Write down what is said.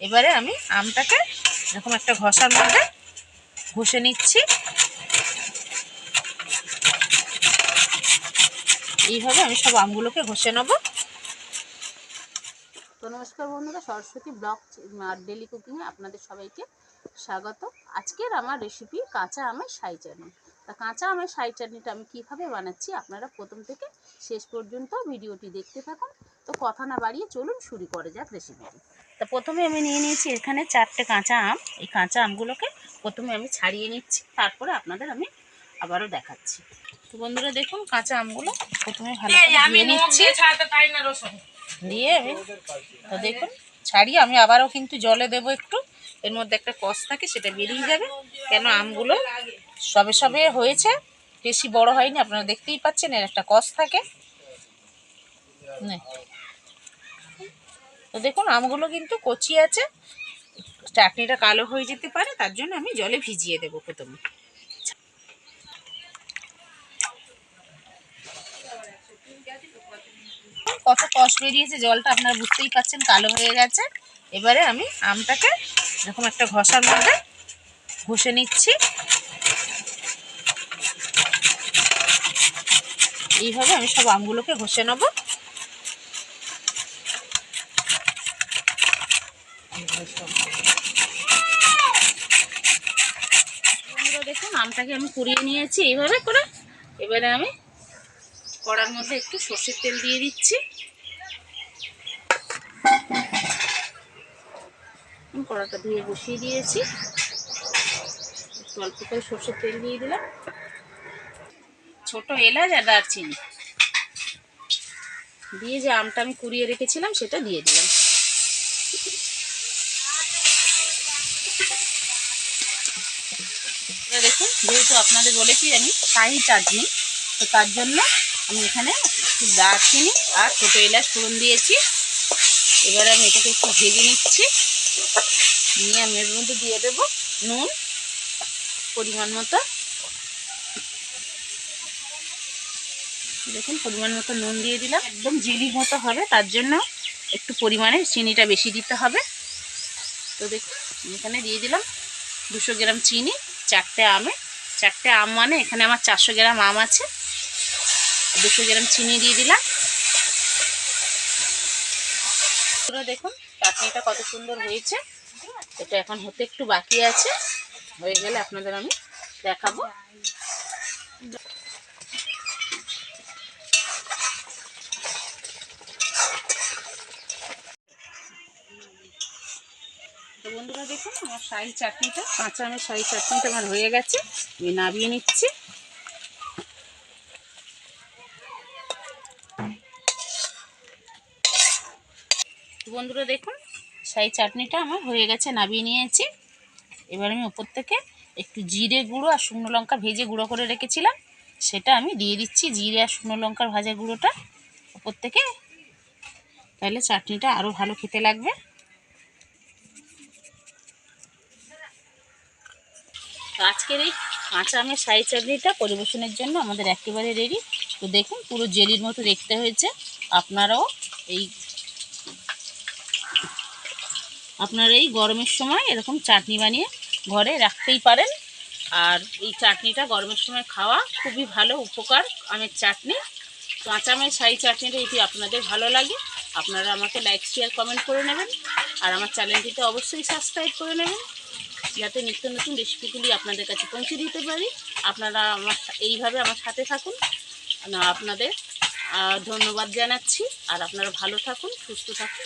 এবারে আমি আমটাকে এরকম একটা ঘষার মধ্যে ঘষে নিচ্ছি। এইভাবে আমি সব আমগুলোকে ঘষে নেব। তো নমস্কার বন্ধুরা, সরস্বতী ব্লগ আর ডেলি কুকিংয়ে আপনাদের সবাইকে স্বাগত। আজকের আমার রেসিপি কাঁচা আমের শাহী চাটনি। তা কাঁচা আমের শাহী চাটনিটা আমি কীভাবে বানাচ্ছি আপনারা প্রথম থেকে শেষ পর্যন্ত ভিডিওটি দেখতে থাকুন। তো কথা না বাড়িয়ে চলুন শুরু করে যাক রেসিপিটি। তা প্রথমে আমি নিয়ে নিয়েছি এখানে 4টে কাঁচা আম। এই কাঁচা আমগুলোকে প্রথমে আমি ছাড়িয়ে নিচ্ছি, তারপরে আপনাদের আমি আবারও দেখাচ্ছি। তো বন্ধুরা দেখুন, কাঁচা আমগুলো প্রথমে ভালো করে ধুয়ে নিচ্ছি। দিয়ে আমি তো দেখুন ছাড়িয়ে আমি আবারও কিন্তু জলে দেবো একটু। এর মধ্যে একটা কষ থাকে, সেটা বেরিয়ে যাবে। কেন আমগুলো সবে সবে হয়েছে, বেশি বড় হয়নি, আপনারা দেখতেই পাচ্ছেন এর একটা কষ থাকে। তো দেখুন আমগুলো কিন্তু কচি আছে, চাটনিটা কালো হয়ে যেতে পারে, তার জন্য আমি জলে ভিজিয়ে দেবো প্রথমে। কত কষ বেরিয়েছে, জলটা আপনারা বুঝতেই পাচ্ছেন কালো হয়ে গেছে। এবারে আমি আমটাকে এরকম একটা ঘষার মধ্যে ঘষে নিচ্ছি। এইভাবে আমি সব আমগুলোকে ঘষে নেব। দেখুন আমটাকে আমি কুড়িয়ে নিয়েছি এইভাবে করে। এবারে আমি কড়ার মধ্যে একটু সর্ষের তেল দিয়ে দিচ্ছি। কড়াটা ধুয়ে বসিয়ে দিয়েছি, একটু অল্প করে সর্ষের তেল দিয়ে দিলাম। ছোট এলাচ আর দারচিনি দিয়ে যে আমটা আমি কুড়িয়ে রেখেছিলাম সেটা দিয়ে দিলাম। দেখুন, যেহেতু আপনাদের বলেছি আমি শাহী চাটনি, তো তার জন্য আমি এখানে একটু দারচিনি আর ছোট এলাচ ফোড়ন দিয়েছি। এবারে আমি এটাকে একটু ভেজে নিচ্ছি। নিয়ে আমি এর মধ্যে দিয়ে দেবো নুন পরিমাণ মতো। দেখুন পরিমাণ মতো নুন দিয়ে দিলাম। একদম জেলির মতো হবে, তার জন্য একটু পরিমাণে চিনিটা বেশি দিতে হবে। তো দেখুন এখানে দিয়ে দিলাম 200 গ্রাম চিনি 4টে আমে। 4টে আম মানে এখানে আমার 400 গ্রাম আম আছে। 200 গ্রাম চিনি দিয়ে দিলাম। দেখুন চাটনিটা কত সুন্দর হয়েছে। এটা এখন হতে একটু বাকি আছে, হয়ে গেলে আপনাদের আমি দেখাবো। তো বন্ধুরা দেখুন আমার শাহী চাটনিটা, কাঁচা আমের শাহী চাটনিটা আমার হয়ে গেছে। আমি নামিয়ে নিচ্ছি। বন্ধুরা দেখুন শাহী চাটনিটা আমার হয়ে গেছে, নামিয়ে নিয়েছি। এবার আমি ওপর থেকে একটু জিরে গুঁড়ো আর শুকনো লঙ্কা ভেজে গুঁড়ো করে রেখেছিলাম, সেটা আমি দিয়ে দিচ্ছি। জিরে আর শুকনো লঙ্কার ভাজা গুঁড়োটা ওপর থেকে, তাহলে চাটনিটা আরও ভালো খেতে লাগবে। আজকের এই কাঁচা আমের শাহী চাটনিটা পরিবেশনের জন্য আমাদের একেবারে রেডি। তো দেখুন পুরো জেলির মতো দেখতে হয়েছে। আপনারা এই গরমের সময় এরকম চাটনি বানিয়ে ঘরে রাখতেই পারেন। আর এই চাটনিটা গরমের সময় খাওয়া খুবই ভালো উপকার আমের চাটনি। কাঁচা আমের শাহী চাটনিটা যদি আপনাদের ভালো লাগে, আপনারা আমাকে লাইক শেয়ার কমেন্ট করে নেবেন। আর আমার চ্যানেলটিতে অবশ্যই সাবস্ক্রাইব করে নেবেন, যাতে নিত্য নতুন রেসিপিগুলি আপনাদের কাছে পৌঁছে দিতে পারি। আপনারা এইভাবে আমার সাথে থাকুন। আপনাদের ধন্যবাদ জানাচ্ছি। আর আপনারা ভালো থাকুন, সুস্থ থাকুন।